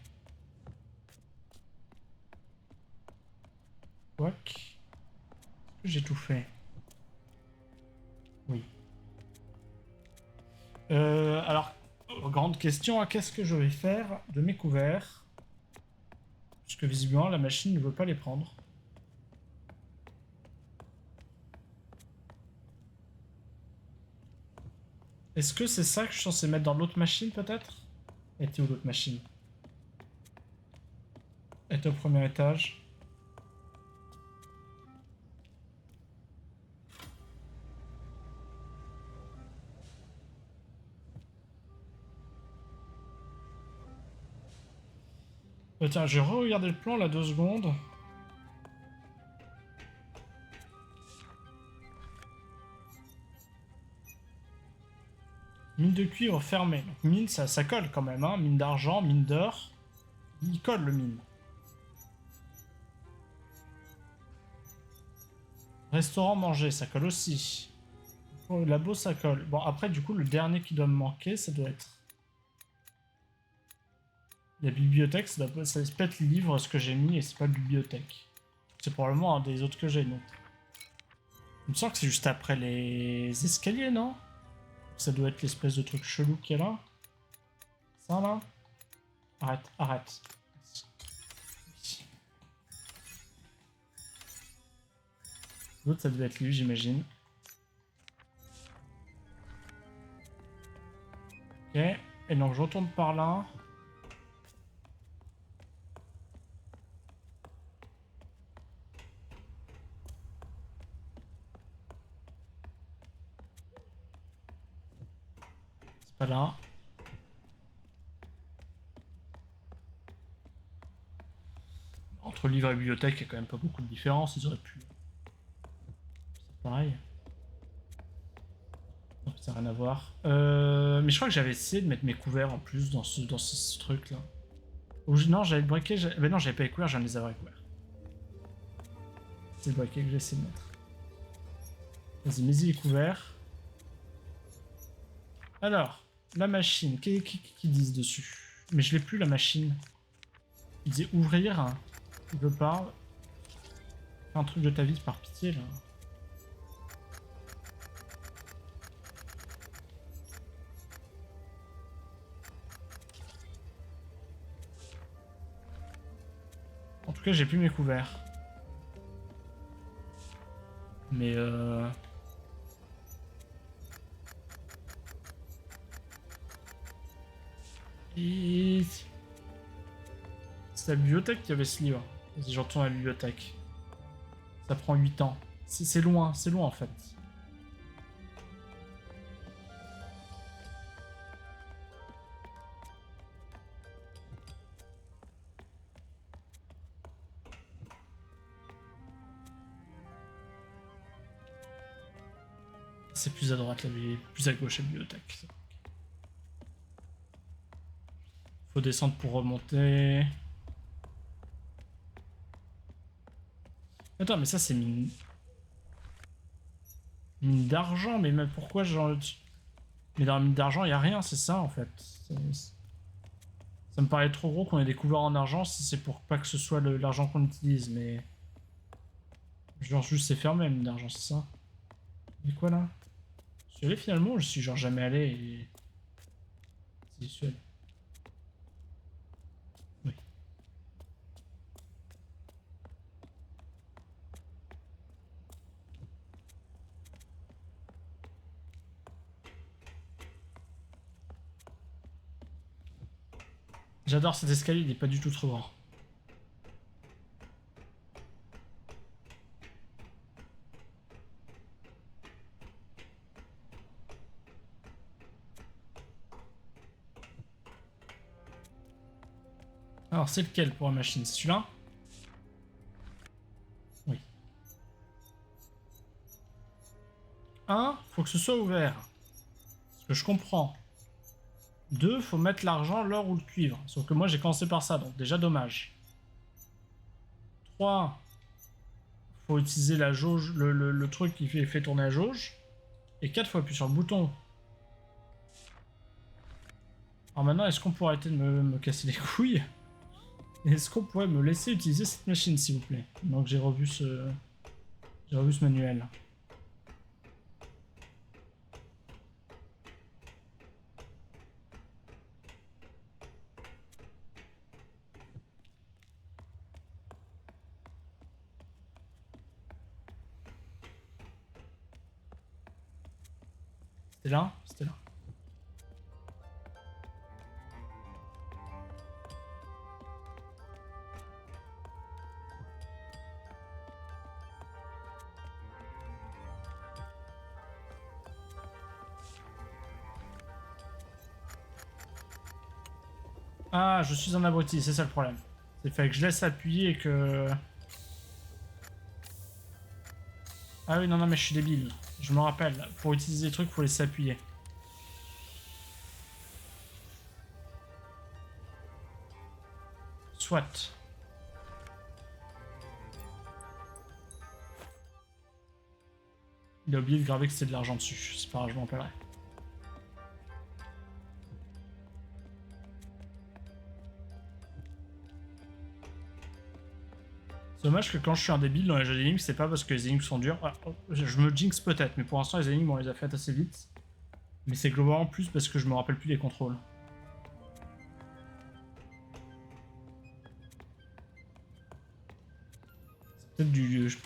Quoique. Est-ce que j'ai tout fait? Oui. Alors, grande question, hein, qu'est-ce que je vais faire de mes couverts? Puisque visiblement la machine ne veut pas les prendre. Est-ce que c'est ça que je suis censé mettre dans l'autre machine peut-être? Elle était où l'autre machine? Elle était au premier étage. Tiens, j'ai re-regardé le plan là 2 secondes. Mine de cuivre fermée. Donc mine, ça colle quand même, hein. Mine d'argent, mine d'or. Il colle le mine. Restaurant manger, ça colle aussi. Labo, ça colle. Bon, après, du coup, le dernier qui doit me manquer, ça doit être... La bibliothèque, ça peut être livre ce que j'ai mis et c'est pas bibliothèque. C'est probablement un des autres que j'ai, non? Il me semble que c'est juste après les escaliers, non? Ça doit être l'espèce de truc chelou qu'il y a là. Ça, là? Arrête, arrête. L'autre, ça devait être lui, j'imagine. Ok. Et donc, je retourne par là. C'est pas là. Entre livre et bibliothèque, il y a quand même pas beaucoup de différence. Ils auraient pu... C'est pareil. Donc, ça n'a rien à voir. Mais je crois que j'avais essayé de mettre mes couverts en plus dans ce truc-là. Non, j'avais le briquet. Ben non, j'avais pas les couverts, j'en les avais couverts. C'est le briquet que j'ai essayé de mettre. Vas-y, mets-y les couverts. Alors, la machine. Qui disent dessus? Mais je l'ai plus, la machine. Il disait ouvrir. Hein. Il veut pas. Fais un truc de ta vie par pitié, là. En tout cas, j'ai plus mes couverts. Mais Et... C'est la bibliothèque qui avait ce livre. Vas-y, je retourne à la bibliothèque. Ça prend 8 ans. C'est loin en fait. C'est plus à droite, plus à gauche la bibliothèque. Faut descendre pour remonter. Attends, mais ça c'est mine d'argent, mais même pourquoi genre... Mais dans la mine d'argent, il n'y a rien, c'est ça en fait. Ça me paraît trop gros qu'on ait des couverts en argent si c'est pour pas que ce soit l'argent qu'on utilise, mais... Genre juste c'est fermé la mine d'argent, c'est ça. Mais quoi là? Je suis allé finalement, je suis genre jamais allé et... C'est j'y suis allé. Oui. J'adore cet escalier, il est pas du tout trop grand. Alors c'est lequel pour la machine? C'est celui-là? Oui. 1, faut que ce soit ouvert. Ce que je comprends. 2, faut mettre l'argent, l'or ou le cuivre. Sauf que moi j'ai commencé par ça, donc déjà dommage. 3, faut utiliser la jauge, le truc qui fait tourner la jauge. Et 4, faut appuyer sur le bouton. Alors maintenant, est-ce qu'on pourrait arrêter de me casser les couilles? Est-ce qu'on pourrait me laisser utiliser cette machine, s'il vous plaît? Donc j'ai revu ce manuel. C'était là? C'était là. Ah, je suis un abruti, c'est ça le problème. C'est fait que je laisse appuyer et que... Ah oui, non, non, mais je suis débile. Je me rappelle, pour utiliser les trucs, faut laisser appuyer. Soit. Il a oublié de graver que c'était de l'argent dessus. C'est pas grave, je m'en rappellerai. C'est dommage que quand je suis un débile dans les jeux d'énigmes, c'est pas parce que les énigmes sont dures. Ah, je me jinx peut-être, mais pour l'instant, les énigmes, on les a faites assez vite. Mais c'est globalement plus parce que je me rappelle plus des contrôles. C'est peut-être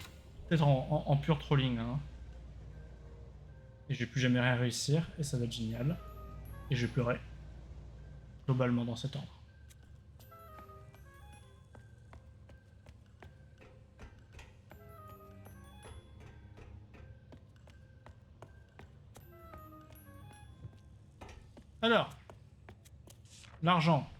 peut-être en pur trolling. Hein. Et je vais plus jamais rien réussir, et ça va être génial. Et je vais pleurer. Globalement dans cet ordre. Alors, l'argent.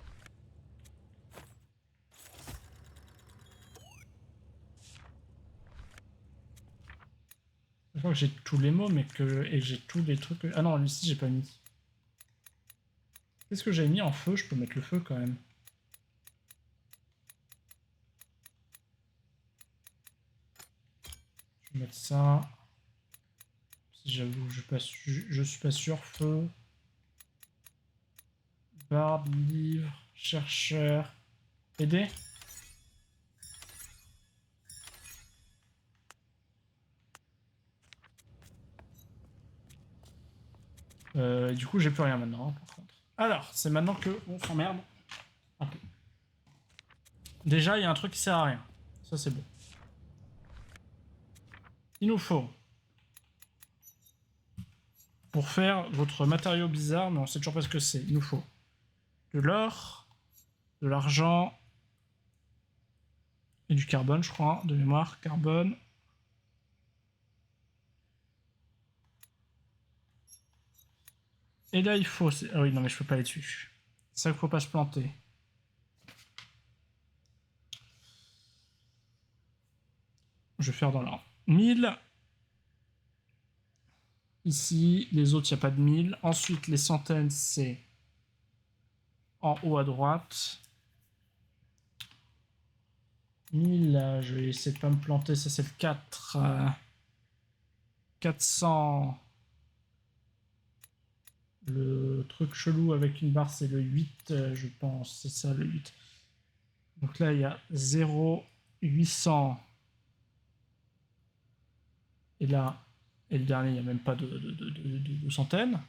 Je crois que j'ai tous les mots, mais que et j'ai tous les trucs. Ah non, lui ci j'ai pas mis. Qu'est-ce que j'ai mis en feu? Je peux mettre le feu quand même. Je vais mettre ça. Si j'avoue, je suis pas sûr. Feu. Barbe, livre, chercheur. Aider. Du coup, j'ai plus rien maintenant, hein, par contre. Alors, c'est maintenant que on s'emmerde un peu. Déjà, il y a un truc qui sert à rien. Ça, c'est bon. Il nous faut, pour faire votre matériau bizarre, mais on sait toujours pas ce que c'est, il nous faut de l'or, de l'argent et du carbone, je crois, de mémoire, carbone. Et là, il faut... Ah oui, non, mais je peux pas aller dessus. C'est ça qu'il faut pas se planter. Je vais faire dans l'ordre. 1000. Ici, les autres, il n'y a pas de 1000. Ensuite, les centaines, c'est en haut à droite. 1000, je vais essayer de pas me planter. Ça, c'est le 4. 400. Le truc chelou avec une barre, c'est le 8, je pense. C'est ça, le 8. Donc là, il y a 0, 800. Et là, et le dernier, il n'y a même pas de centaines.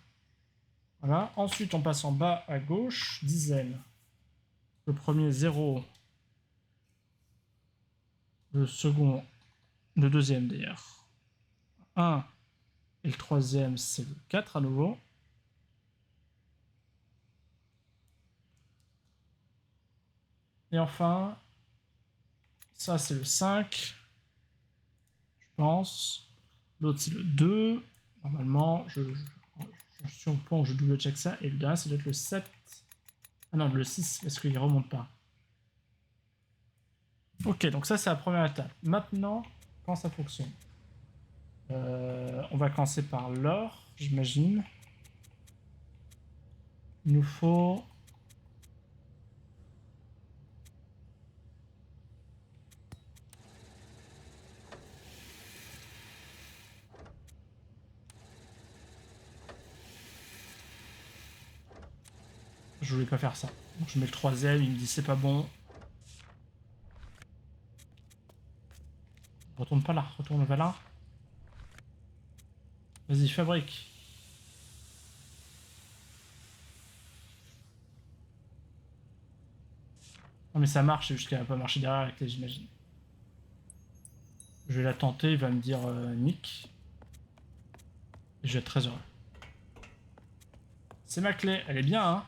Voilà. Ensuite, on passe en bas à gauche, dizaines. Le premier, 0. Le second, le deuxième d'ailleurs, 1. Et le troisième, c'est le 4 à nouveau. Et enfin, ça c'est le 5, je pense. L'autre c'est le 2. Normalement, je suis au point où je double check ça. Et le dernier, ça doit être le 7. Ah non, le 6, parce qu'il ne remonte pas. Ok, donc ça c'est la première étape. Maintenant, comment ça fonctionne? On va commencer par l'or, j'imagine. Il nous faut... Je voulais pas faire ça. Donc je mets le troisième, il me dit c'est pas bon. Retourne pas là, retourne vers là. Vas-y, fabrique. Non mais ça marche, c'est juste qu'elle va pas marcher derrière avec les, j'imagine. Je vais la tenter, il va me dire nick. Et je vais être très heureux. C'est ma clé, elle est bien, hein.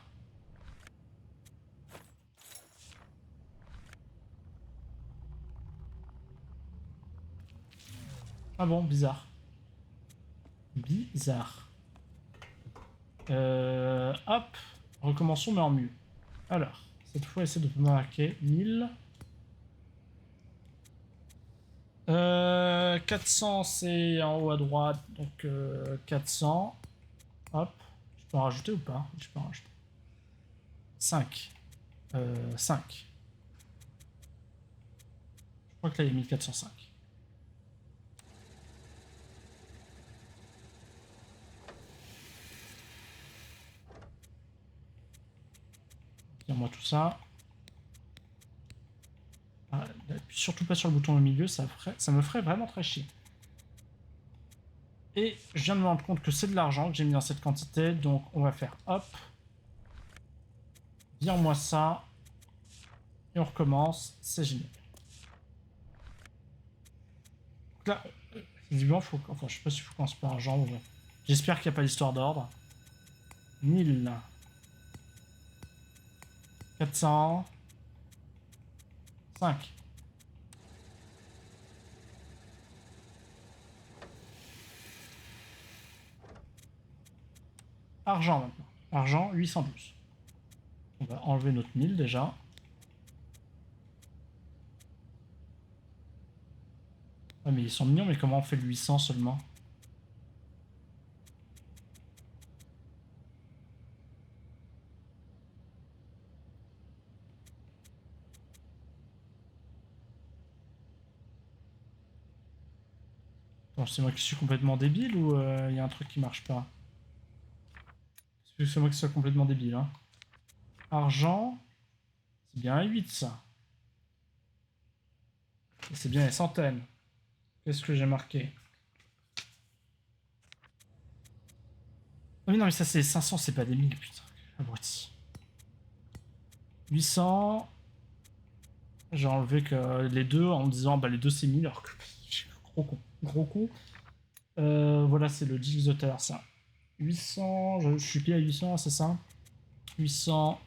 Ah bon, bizarre. Bizarre. Hop, recommençons mais en mieux. Alors, cette fois, essaie de marquer 1000. 400, c'est en haut à droite, donc 400. Hop, je peux en rajouter ou pas? Je peux en rajouter. 5. 5. Je crois que là, il y a 1405. Tire-moi tout ça. Ah, surtout pas sur le bouton au milieu, ça me ferait vraiment très chier. Et je viens de me rendre compte que c'est de l'argent que j'ai mis dans cette quantité, donc on va faire hop. Vire-moi ça. Et on recommence, c'est génial. Donc là, visiblement, enfin, je sais pas s'il faut commencer par argent ou ouais. J'espère qu'il n'y a pas d'histoire d'ordre. 1000. 400. 5. Argent maintenant. Argent, 812. On va enlever notre 1000 déjà. Ah mais ils sont mignons, mais comment on fait le 800 seulement? Bon, c'est moi qui suis complètement débile ou il y a un truc qui marche pas? C'est moi qui suis complètement débile. Hein. Argent, c'est bien à 8 ça. Et c'est bien les centaines. Qu'est-ce que j'ai marqué? Oh mais non mais ça c'est 500, c'est pas des 1000, putain. Abruti. 800. J'ai enlevé que les deux en me disant bah les deux c'est 1000 alors que gros con. Gros con. Voilà c'est le Jiggs de tout à l'heure ça. 800, je suis pile à 800, c'est ça? 800.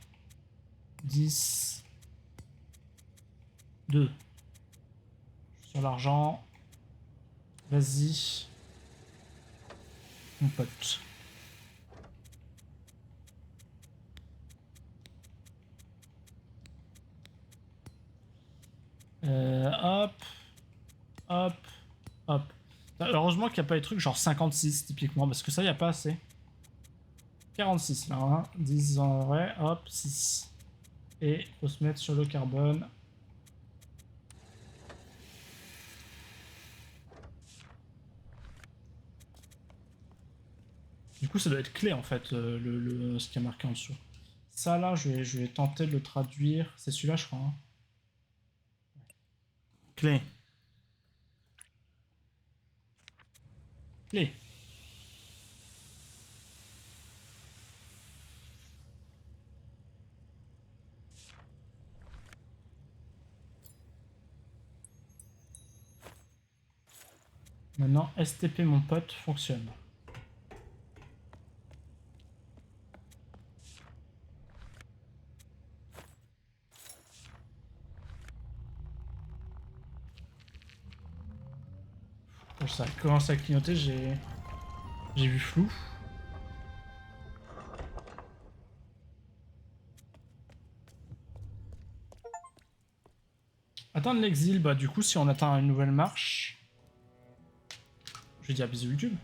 10. 2. Sur l'argent. Vas-y. Mon pote. Hop. Hop. Hop. Heureusement qu'il n'y a pas des trucs genre 56 typiquement, parce que ça, il n'y a pas assez. 46 là, hein. 10 en vrai, hop, 6. Et faut se mettre sur le carbone. Du coup, ça doit être clé en fait, ce qui est marqué en dessous. Ça là, je vais tenter de le traduire. C'est celui-là, je crois. Hein. Clé. Clé. Maintenant, STP mon pote fonctionne. Quand ça commence à clignoter, j'ai vu flou. Atteindre l'exil, bah du coup si on atteint une nouvelle marche, je vais dire bisous YouTube.